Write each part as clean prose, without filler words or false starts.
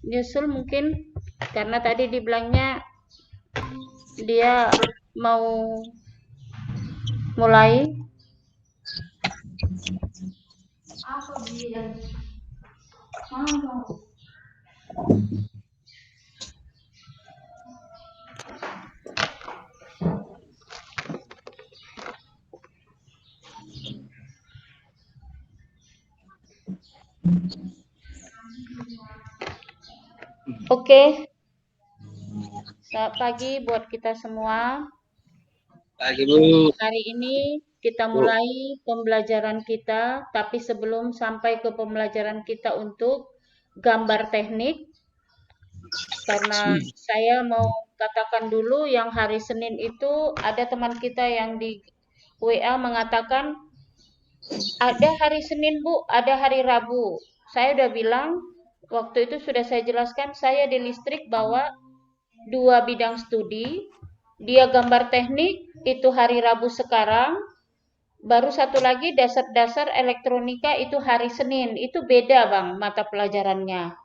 nyusul mungkin karena tadi dibilangnya dia mau mulai. Apa bilang? Oke, selamat pagi buat kita semua. Pagi Bu. Hari ini kita Bu. mulai pembelajaran kita, tapi sebelum sampai ke pembelajaran kita untuk gambar teknik, karena saya mau katakan dulu yang hari Senin itu ada teman kita yang di WA mengatakan ada hari Senin Bu, ada hari Rabu. Saya udah bilang, waktu itu sudah saya jelaskan, saya di listrik bawa dua bidang studi, dia gambar teknik, itu hari Rabu sekarang, baru satu lagi dasar-dasar elektronika itu hari Senin, itu beda Bang mata pelajarannya.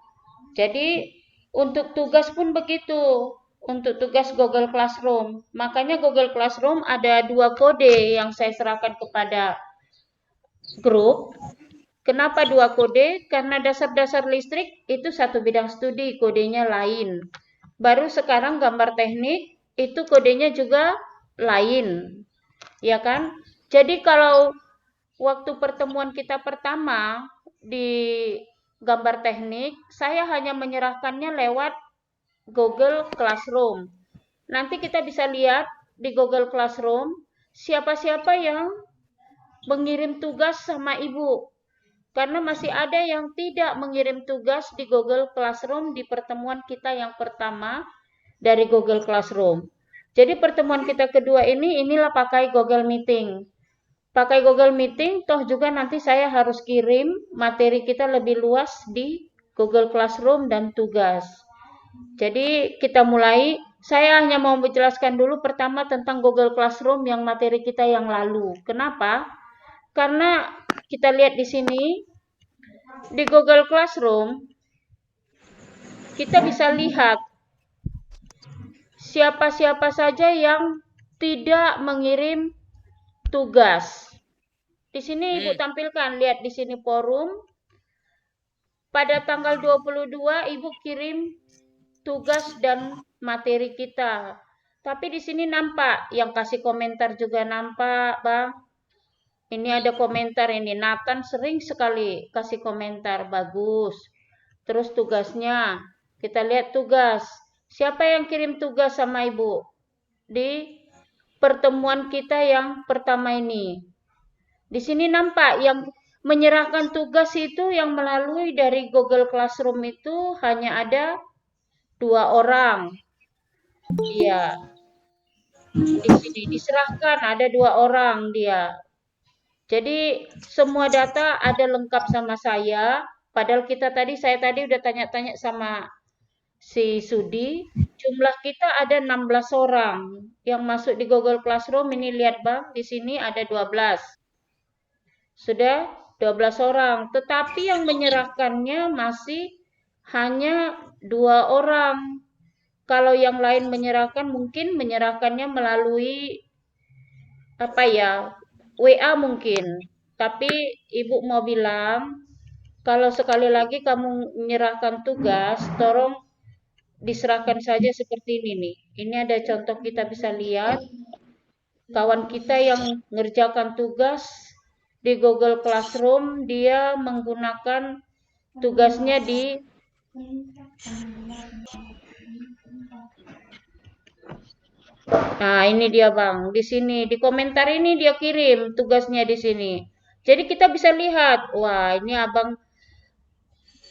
Jadi untuk tugas pun begitu, untuk tugas Google Classroom. Makanya Google Classroom ada dua kode yang saya serahkan kepada grup. Kenapa dua kode? Karena dasar-dasar listrik itu satu bidang studi, kodenya lain. Baru sekarang gambar teknik itu kodenya juga lain, ya kan? Jadi kalau waktu pertemuan kita pertama di gambar teknik, saya hanya menyerahkannya lewat Google Classroom. Nanti kita bisa lihat di Google Classroom siapa-siapa yang mengirim tugas sama Ibu. Karena masih ada yang tidak mengirim tugas di Google Classroom di pertemuan kita yang pertama dari Google Classroom. Jadi pertemuan kita kedua ini inilah pakai Google Meeting. Pakai Google Meeting, toh juga nanti saya harus kirim materi kita lebih luas di Google Classroom dan tugas. Jadi kita mulai, saya hanya mau menjelaskan dulu pertama tentang Google Classroom yang materi kita yang lalu. Kenapa? Karena kita lihat di sini, di Google Classroom, kita bisa lihat siapa-siapa saja yang tidak mengirim tugas. Di sini Ibu tampilkan, lihat di sini forum. Pada tanggal 22 Ibu kirim tugas dan materi kita. Tapi di sini nampak, yang kasih komentar juga nampak, Bang. Ini ada komentar ini, Nathan sering sekali kasih komentar, bagus. Terus tugasnya, kita lihat tugas. Siapa yang kirim tugas sama Ibu? Di pertemuan kita yang pertama ini. Di sini nampak yang menyerahkan tugas itu yang melalui dari Google Classroom itu hanya ada 2 orang. Iya, di sini diserahkan ada 2 orang dia. Jadi semua data ada lengkap sama saya. Padahal saya tadi udah tanya-tanya sama si Sudi, jumlah kita ada 16 orang yang masuk di Google Classroom. Ini lihat Bang, di sini ada 12. Sudah 12 orang, tetapi yang menyerahkannya masih hanya 2 orang. Kalau yang lain menyerahkan mungkin menyerahkannya melalui apa ya? WA mungkin. Tapi Ibu mau bilang kalau sekali lagi kamu menyerahkan tugas, tolong diserahkan saja seperti ini nih. Ini ada contoh kita bisa lihat kawan kita yang ngerjakan tugas di Google Classroom, dia menggunakan tugasnya di Nah, ini dia Bang. Di sini, di komentar ini dia kirim tugasnya di sini. Jadi kita bisa lihat, wah ini Abang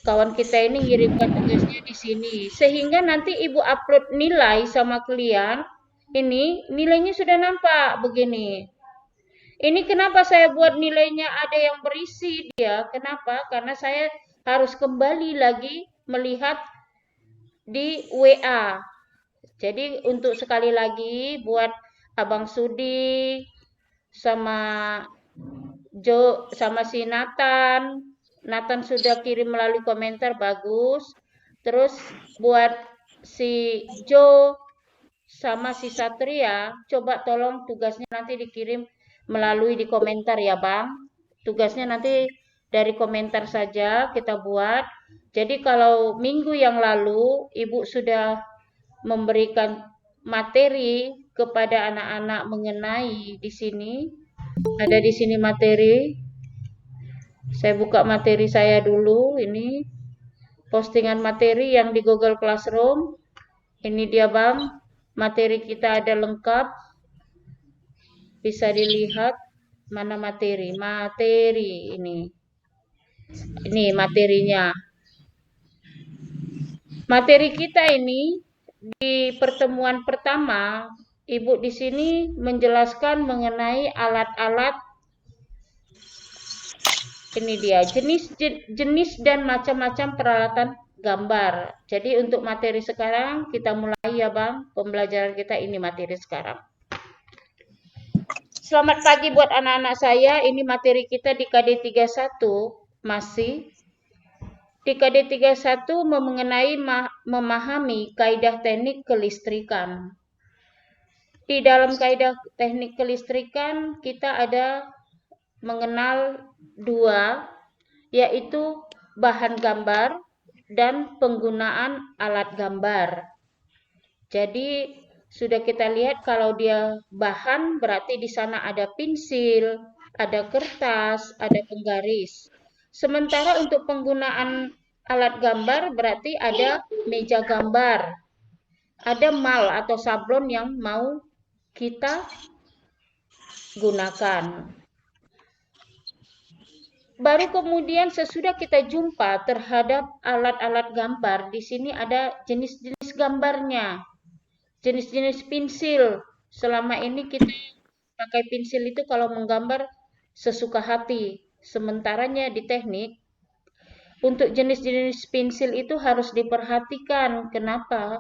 kawan kita ini ngirimkan tugasnya di sini. Sehingga nanti Ibu upload nilai sama klien, ini nilainya sudah nampak begini. Ini kenapa saya buat nilainya ada yang berisi dia? Kenapa? Karena saya harus kembali lagi melihat di WA. Jadi untuk sekali lagi buat Abang Sudi sama sama si Nathan. Nathan sudah kirim melalui komentar bagus. Terus buat si Jo sama si Satria, coba tolong tugasnya nanti dikirim melalui di komentar ya Bang. Tugasnya nanti dari komentar saja kita buat. Jadi kalau minggu yang lalu Ibu sudah memberikan materi kepada anak-anak mengenai di sini. Ada di sini materi. Saya buka materi saya dulu. Ini postingan materi yang di Google Classroom. Ini dia Bang. Materi kita ada lengkap. Bisa dilihat mana materi. Materi ini. Ini materinya. Materi kita ini di pertemuan pertama, Ibu di sini menjelaskan mengenai alat-alat. Ini dia, jenis dan macam-macam peralatan gambar. Jadi untuk materi sekarang kita mulai ya Bang, pembelajaran kita ini materi sekarang. Selamat pagi buat anak-anak saya, ini materi kita di KD 31 masih. Di KD 31 mengenai memahami kaidah teknik kelistrikan. Di dalam kaidah teknik kelistrikan kita ada mengenal dua, yaitu bahan gambar dan penggunaan alat gambar. Jadi sudah kita lihat kalau dia bahan berarti di sana ada pensil, ada kertas, ada penggaris. Sementara untuk penggunaan alat gambar berarti ada meja gambar, ada mal atau sablon yang mau kita gunakan. Baru kemudian sesudah kita jumpa terhadap alat-alat gambar, di sini ada jenis-jenis gambarnya, jenis-jenis pensil. Selama ini kita pakai pensil itu kalau menggambar sesuka hati. Sementaranya di teknik, untuk jenis-jenis pensil itu harus diperhatikan. Kenapa?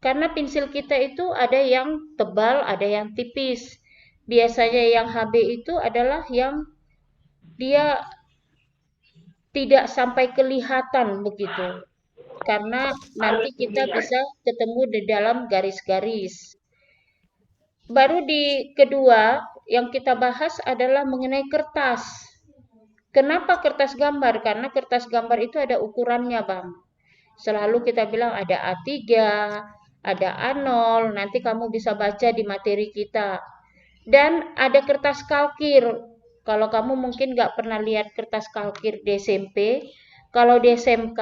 Karena pensil kita itu ada yang tebal, ada yang tipis. Biasanya yang HB itu adalah yang dia tidak sampai kelihatan begitu. Karena nanti kita bisa ketemu di dalam garis-garis. Baru di kedua yang kita bahas adalah mengenai kertas. Kenapa kertas gambar? Karena kertas gambar itu ada ukurannya, Bang. Selalu kita bilang ada A3, ada A0, nanti kamu bisa baca di materi kita. Dan ada kertas kalkir. Kalau kamu mungkin nggak pernah lihat kertas kalkir di SMP, kalau di SMK,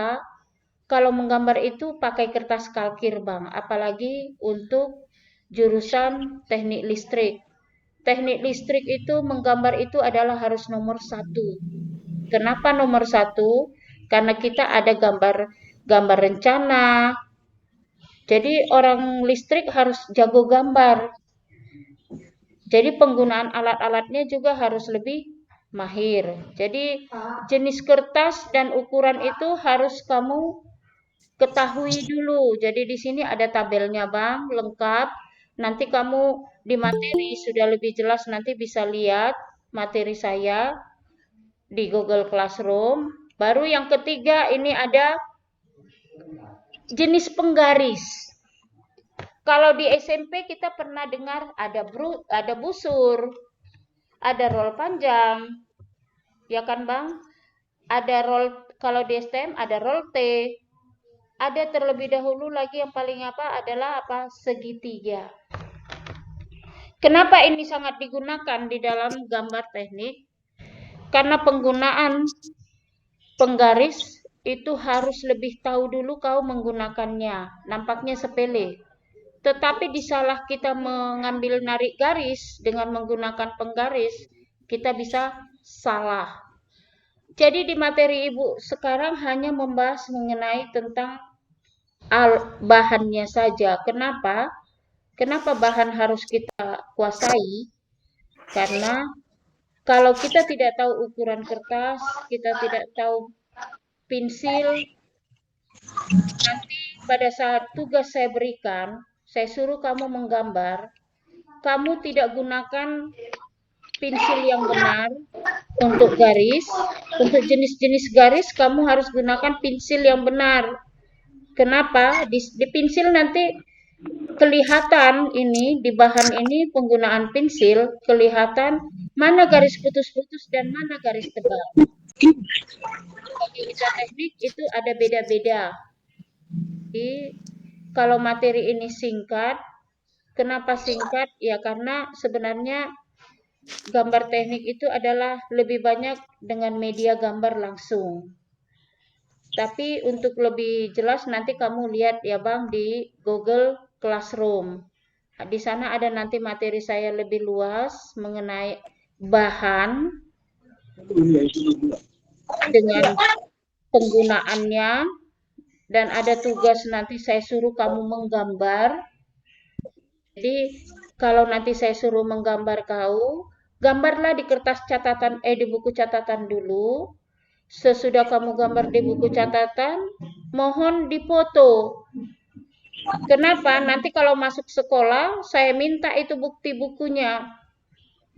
kalau menggambar itu pakai kertas kalkir, Bang. Apalagi untuk jurusan teknik listrik. Teknik listrik itu menggambar itu adalah harus nomor 1. Kenapa nomor 1? Karena kita ada gambar rencana. Jadi orang listrik harus jago gambar. Jadi penggunaan alat-alatnya juga harus lebih mahir. Jadi jenis kertas dan ukuran itu harus kamu ketahui dulu. Jadi di sini ada tabelnya Bang, lengkap. Nanti kamu di materi sudah lebih jelas, nanti bisa lihat materi saya di Google Classroom. Baru yang ketiga ini ada jenis penggaris. Kalau di SMP kita pernah dengar ada busur, ada roll panjang, ya kan Bang? Ada roll, kalau di STM ada roll T. Ada terlebih dahulu lagi yang paling adalah segitiga. Kenapa ini sangat digunakan di dalam gambar teknik? Karena penggunaan penggaris itu harus lebih tahu dulu kau menggunakannya. Nampaknya sepele. Tetapi disalah kita mengambil narik garis dengan menggunakan penggaris, kita bisa salah. Jadi di materi Ibu sekarang hanya membahas mengenai tentang bahannya saja. Kenapa? Kenapa bahan harus kita kuasai? Karena kalau kita tidak tahu ukuran kertas, kita tidak tahu pensil, nanti pada saat tugas saya berikan, saya suruh kamu menggambar, kamu tidak gunakan pensil yang benar untuk garis, untuk jenis-jenis garis kamu harus gunakan pensil yang benar. Kenapa? Di pensil nanti kelihatan ini, di bahan ini penggunaan pensil, kelihatan mana garis putus-putus dan mana garis tebal. Bagi kita teknik itu ada beda-beda. Jadi kalau materi ini singkat, kenapa singkat? Ya karena sebenarnya gambar teknik itu adalah lebih banyak dengan media gambar langsung. Tapi untuk lebih jelas nanti kamu lihat ya Bang di Google Classroom. Di sana ada nanti materi saya lebih luas mengenai bahan dengan penggunaannya, dan ada tugas nanti saya suruh kamu menggambar. Jadi kalau nanti saya suruh menggambar kau, gambarlah di kertas catatan di buku catatan dulu. Sesudah kamu gambar di buku catatan, mohon dipoto. Kenapa? Nanti kalau masuk sekolah, saya minta itu bukti bukunya.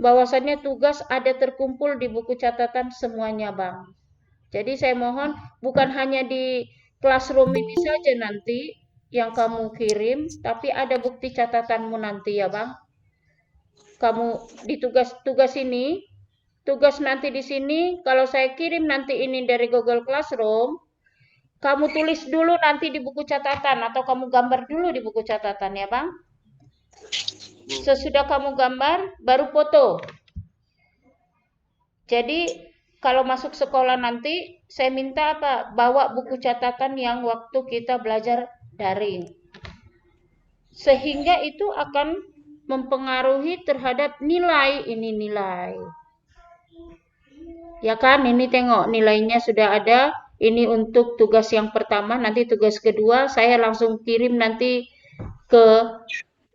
Bahwasannya tugas ada terkumpul di buku catatan semuanya, Bang. Jadi saya mohon bukan hanya di classroom ini saja nanti yang kamu kirim, tapi ada bukti catatanmu nanti ya, Bang. Kamu di tugas ini, tugas nanti di sini, kalau saya kirim nanti ini dari Google Classroom, kamu tulis dulu nanti di buku catatan atau kamu gambar dulu di buku catatan ya, Bang. Sesudah kamu gambar, baru foto. Jadi kalau masuk sekolah nanti, saya minta apa? Bawa buku catatan yang waktu kita belajar daring. Sehingga itu akan mempengaruhi terhadap nilai. Ini nilai. Ya kan, ini tengok nilainya sudah ada. Ini untuk tugas yang pertama, nanti tugas kedua saya langsung kirim nanti ke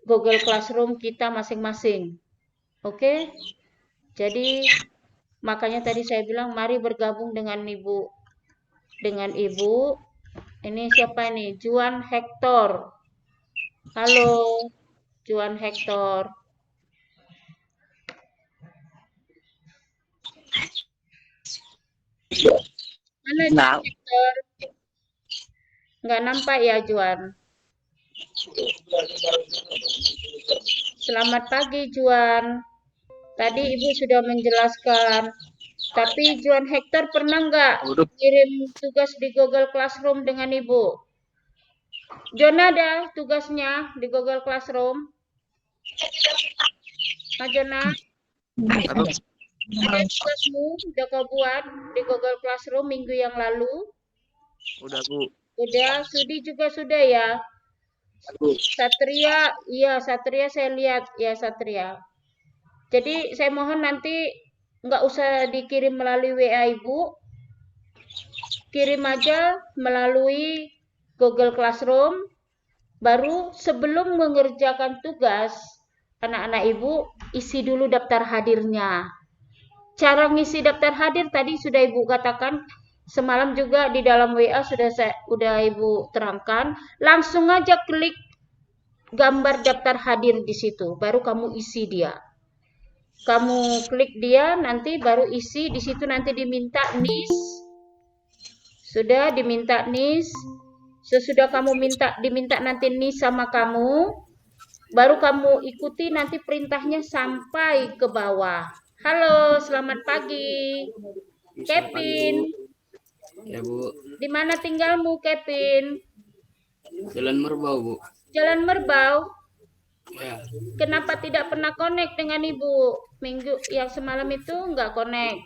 Google Classroom kita masing-masing. Oke? Jadi makanya tadi saya bilang mari bergabung dengan Ibu. Dengan Ibu. Ini siapa nih? Juan Hector. Halo, Juan Hector. Mana Juan Hector? Nggak nampak ya, Juan? Selamat pagi, Juan. Tadi Ibu sudah menjelaskan. Tapi Juan Hector pernah nggak kirim tugas di Google Classroom dengan Ibu? John ada tugasnya di Google Classroom? Nah, Jona? Ada tugasmu udah kau buat di Google Classroom minggu yang lalu? Udah, Bu. Udah, Sudi juga sudah ya? Satria, iya Satria saya lihat ya Satria. Jadi saya mohon nanti nggak usah dikirim melalui WA Ibu, kirim aja melalui Google Classroom. Baru sebelum mengerjakan tugas, anak-anak Ibu isi dulu daftar hadirnya. Cara ngisi daftar hadir tadi sudah Ibu katakan, semalam juga di dalam WA sudah Ibu terangkan. Langsung aja klik gambar daftar hadir di situ, baru kamu isi dia. Kamu klik dia, nanti baru isi di situ nanti diminta NIS. Sudah diminta NIS. Sesudah kamu diminta nanti NIS sama kamu, baru kamu ikuti nanti perintahnya sampai ke bawah. Halo, selamat pagi. Kevin. Ya, Bu. Di mana tinggalmu, Kevin? Jalan Merbau, Bu. Jalan Merbau. Ya. Kenapa tidak pernah connect dengan Ibu? Minggu yang semalam itu nggak connect.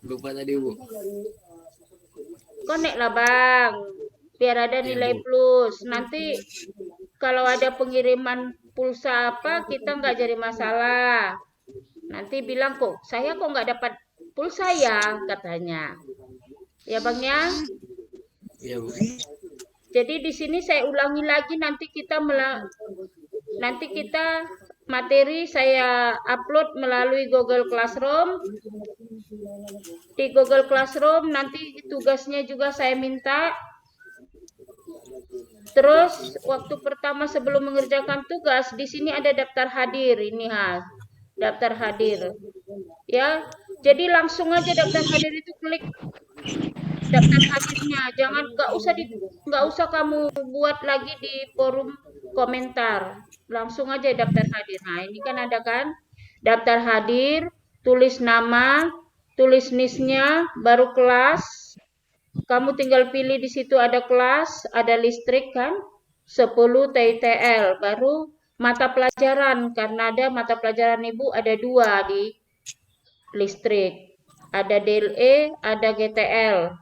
Lupa tadi, Bu. Connect lah, Bang. Biar ada nilai plus. Nanti kalau ada pengiriman pulsa apa, kita nggak jadi masalah. Nanti bilang kok, saya kok nggak dapat pulsa ya, katanya. Ya, Bang ya? Iya, Bu. Jadi di sini saya ulangi lagi nanti kita materi saya upload melalui Google Classroom. Di Google Classroom nanti tugasnya juga saya minta. Terus waktu pertama sebelum mengerjakan tugas di sini ada daftar hadir ini daftar hadir. Ya. Jadi langsung aja daftar hadir itu klik daftar hadirnya. Jangan, nggak usah kamu buat lagi di forum komentar. Langsung aja daftar hadir. Nah, ini kan ada kan daftar hadir, tulis nama, tulis NIS-nya, baru kelas. Kamu tinggal pilih di situ ada kelas, ada listrik kan, 10 TITL, baru mata pelajaran, karena ada mata pelajaran Ibu ada 2 di listrik. Ada DLE, ada GTL.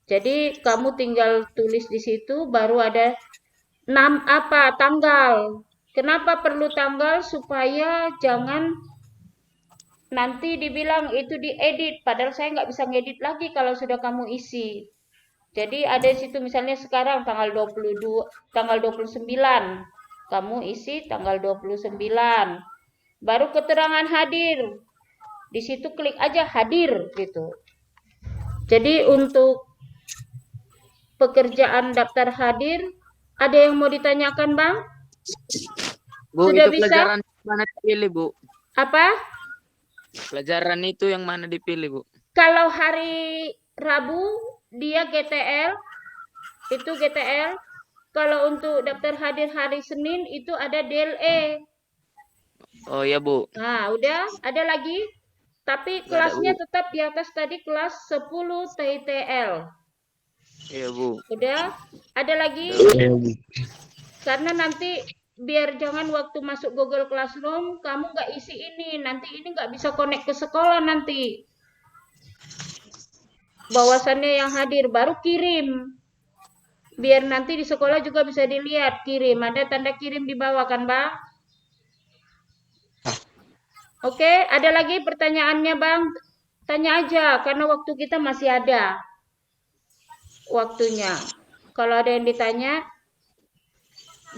Jadi kamu tinggal tulis di situ, baru ada tanggal. Kenapa perlu tanggal? Supaya jangan nanti dibilang itu diedit, padahal saya nggak bisa ngedit lagi kalau sudah kamu isi. Jadi ada di situ misalnya sekarang tanggal 22, tanggal 29. Kamu isi tanggal 29. Baru keterangan hadir. Di situ klik aja hadir gitu. Jadi untuk pekerjaan daftar hadir, ada yang mau ditanyakan, Bang? Bu, Sudah itu bisa? pelajaran mana dipilih, Bu? Apa? Pelajaran itu yang mana dipilih, Bu? Kalau hari Rabu dia GTL, itu GTL. Kalau untuk daftar hadir hari Senin itu ada DLE. Oh ya, Bu. Nah, udah ada lagi. Tapi Nggak ada, kelasnya Bu. tetap di atas tadi kelas 10 TITL. Iya, Bu. Udah? Ada lagi? Iya, Bu. Karena nanti biar jangan waktu masuk Google Classroom kamu nggak isi ini. Nanti ini nggak bisa connect ke sekolah nanti. Bahwasannya yang hadir baru kirim. Biar nanti di sekolah juga bisa dilihat kirim. Ada tanda kirim di bawah kan, Bang? Oke, ada lagi pertanyaannya, Bang? Tanya aja, karena waktu kita masih ada waktunya. Kalau ada yang ditanya,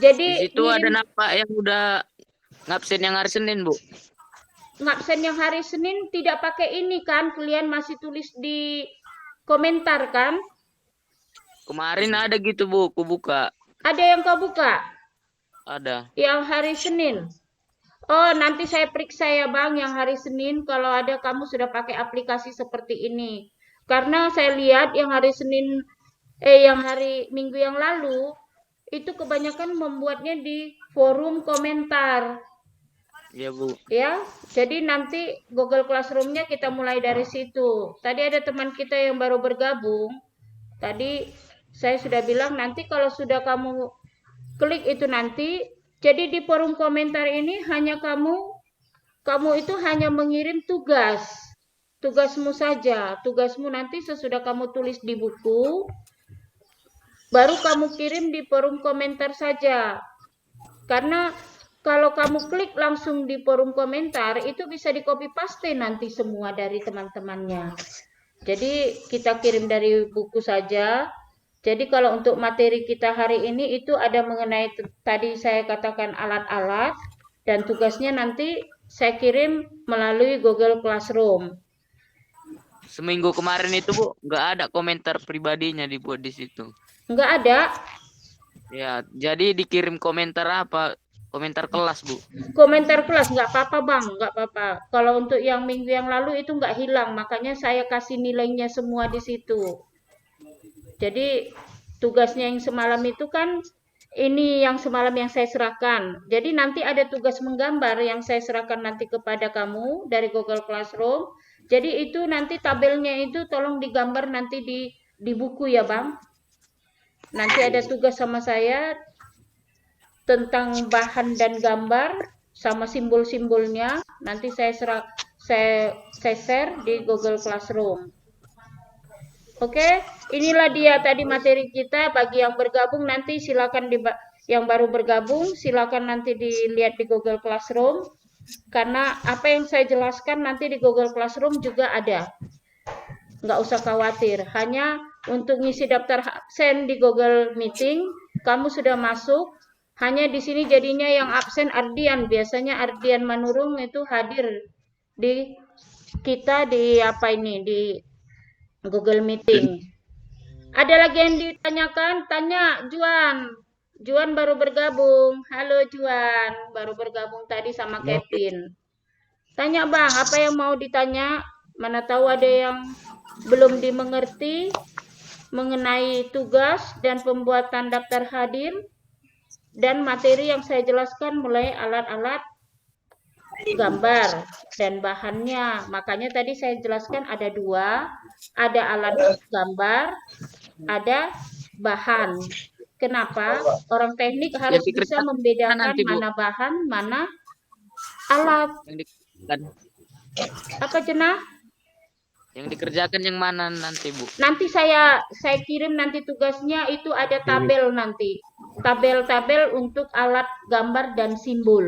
jadi Di situ ada nama yang udah ngabsen yang hari Senin, Bu. ngabsen yang hari Senin tidak pakai ini kan? Kalian masih tulis di komentar kan? Kemarin ada gitu, Bu. Aku buka. Ada yang kau buka? Ada. Yang hari Senin. Oh, nanti saya periksa ya, Bang, yang hari Senin kalau ada kamu sudah pakai aplikasi seperti ini. Karena saya lihat yang hari Senin yang hari Minggu yang lalu itu kebanyakan membuatnya di forum komentar. Iya, Bu. Ya, jadi nanti Google Classroom-nya kita mulai dari situ. Tadi ada teman kita yang baru bergabung. Tadi saya sudah bilang nanti kalau sudah kamu klik itu nanti, jadi di forum komentar ini hanya kamu itu hanya mengirim tugas. Tugasmu saja. Tugasmu nanti sesudah kamu tulis di buku, baru kamu kirim di forum komentar saja. Karena kalau kamu klik langsung di forum komentar, itu bisa di copy paste nanti semua dari teman-temannya. Jadi kita kirim dari buku saja. Jadi kalau untuk materi kita hari ini itu ada mengenai tadi saya katakan alat-alat dan tugasnya nanti saya kirim melalui Google Classroom. Seminggu kemarin itu, Bu, nggak ada komentar pribadinya dibuat di situ. Nggak ada. Ya, jadi dikirim komentar apa? Komentar kelas, Bu. Komentar kelas nggak apa-apa, Bang, nggak apa-apa. Kalau untuk yang minggu yang lalu itu nggak hilang, makanya saya kasih nilainya semua di situ. Jadi tugasnya yang semalam itu kan ini yang semalam yang saya serahkan. Jadi nanti ada tugas menggambar yang saya serahkan nanti kepada kamu dari Google Classroom. Jadi itu nanti tabelnya itu tolong digambar nanti di buku ya, Bang. Nanti ada tugas sama saya tentang bahan dan gambar sama simbol-simbolnya. Nanti saya share di Google Classroom. Oke, inilah dia tadi materi kita. Bagi yang bergabung nanti silakan yang baru bergabung silakan nanti dilihat di Google Classroom. Karena apa yang saya jelaskan nanti di Google Classroom juga ada. Nggak usah khawatir. Hanya untuk ngisi daftar absen di Google Meeting, kamu sudah masuk. Hanya di sini jadinya yang absen Ardian. Biasanya Ardian Manurung itu hadir di kita di Google Meeting. Ada lagi yang ditanyakan? Tanya Juan. Juan baru bergabung. Halo Juan, baru bergabung tadi sama Kevin. Tanya Bang, apa yang mau ditanya? Mana tahu ada yang belum dimengerti. mengenai tugas dan pembuatan daftar hadir dan materi yang saya jelaskan mulai alat-alat gambar dan bahannya. Makanya tadi saya jelaskan ada dua, ada alat gambar, ada bahan. Kenapa? Orang teknik harus Yang bisa dikerjakan membedakan nanti, Bu. mana bahan, mana alat. Yang dikerjakan. Apa Cenah? Yang dikerjakan yang mana nanti, Bu? Nanti saya kirim nanti tugasnya itu ada tabel nanti. Tabel-tabel untuk alat gambar dan simbol.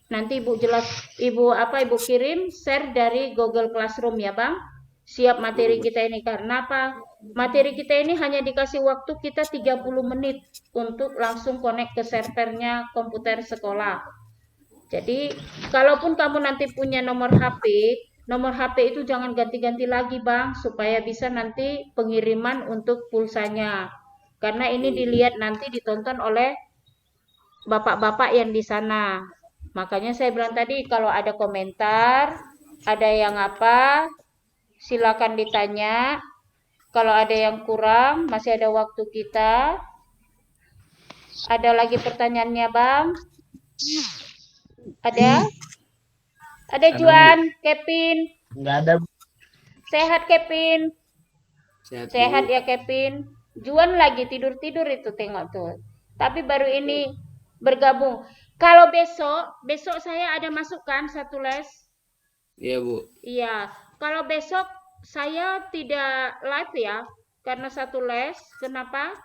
Nanti Ibu kirim share dari Google Classroom ya, Bang. Siap materi kita ini karena apa? Materi kita ini hanya dikasih waktu kita 30 menit untuk langsung connect ke servernya komputer sekolah. Jadi, kalaupun kamu nanti punya nomor HP itu jangan ganti-ganti lagi, Bang, supaya bisa nanti pengiriman untuk pulsanya. Karena ini dilihat nanti ditonton oleh bapak-bapak yang di sana. Makanya saya bilang tadi kalau ada komentar, ada yang apa, silakan ditanya. Kalau ada yang kurang, masih ada waktu kita. Ada lagi pertanyaannya, Bang? Ada? Ada Juan, Kevin. Enggak ada. Sehat Kevin. Sehat ya Kevin. Juan lagi tidur-tidur itu tengok tuh. Tapi baru ini bergabung. Kalau besok saya ada masukkan satu les. Iya, Bu. Iya, kalau besok saya tidak live ya, karena satu les. Kenapa?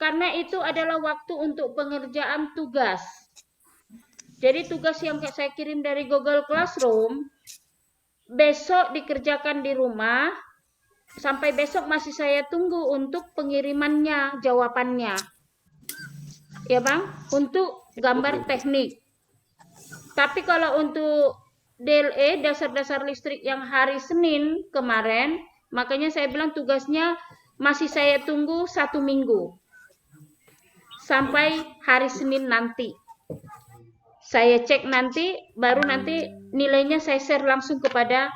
Karena itu adalah waktu untuk pengerjaan tugas. Jadi tugas yang saya kirim dari Google Classroom, besok dikerjakan di rumah, sampai besok masih saya tunggu untuk pengirimannya, jawabannya. Ya Bang, untuk gambar teknik. Tapi kalau untuk DLE, dasar-dasar listrik yang hari Senin kemarin, makanya saya bilang tugasnya masih saya tunggu 1 minggu. Sampai hari Senin nanti. Saya cek nanti, baru nanti nilainya saya share langsung kepada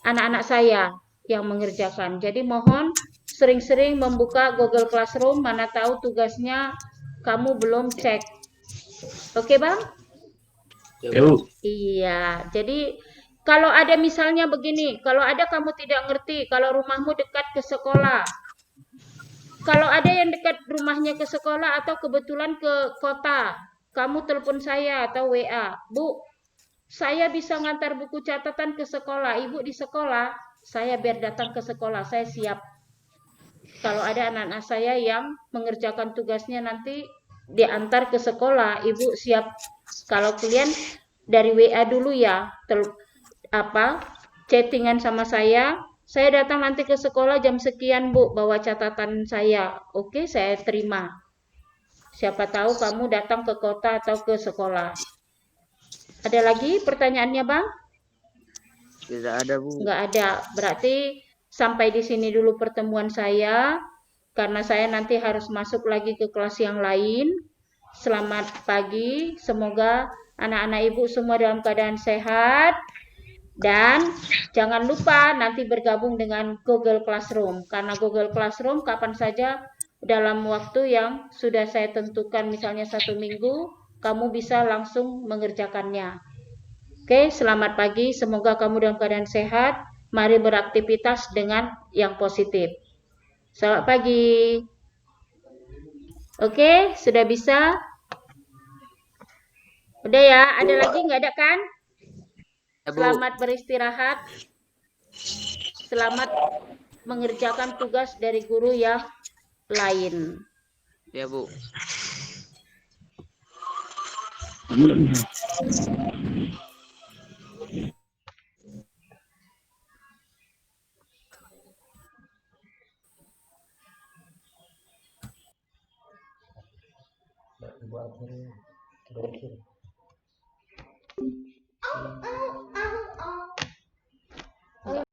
anak-anak saya yang mengerjakan. Jadi mohon sering-sering membuka Google Classroom, mana tahu tugasnya kamu belum cek. Oke Bang? Ya, Bu. Iya, jadi kalau ada misalnya begini, kalau ada kamu tidak ngerti, kalau rumahmu dekat ke sekolah, kalau ada yang dekat rumahnya ke sekolah atau kebetulan ke kota, kamu telepon saya atau WA, Bu, saya bisa ngantar buku catatan ke sekolah, Ibu di sekolah, saya biar datang ke sekolah, saya siap. Kalau ada anak-anak saya yang mengerjakan tugasnya nanti diantar ke sekolah, Ibu siap. Kalau kalian dari WA dulu ya, chattingan sama saya datang nanti ke sekolah jam sekian Bu, bawa catatan saya. Oke, saya terima. Siapa tahu kamu datang ke kota atau ke sekolah. Ada lagi pertanyaannya Bang? Tidak ada, Bu. Nggak ada. Berarti sampai di sini dulu pertemuan saya. Karena saya nanti harus masuk lagi ke kelas yang lain. Selamat pagi. Semoga anak-anak Ibu semua dalam keadaan sehat. Dan jangan lupa nanti bergabung dengan Google Classroom. Karena Google Classroom kapan saja dalam waktu yang sudah saya tentukan, misalnya 1 minggu, kamu bisa langsung mengerjakannya. Oke, selamat pagi. Semoga kamu dalam keadaan sehat. Mari beraktivitas dengan yang positif. Selamat pagi. Oke, sudah bisa? Udah ya? Ada lagi nggak ada kan? Ya, Bu. Selamat beristirahat. Selamat mengerjakan tugas dari guru yang lain. Ya, Bu. Ibu akhirnya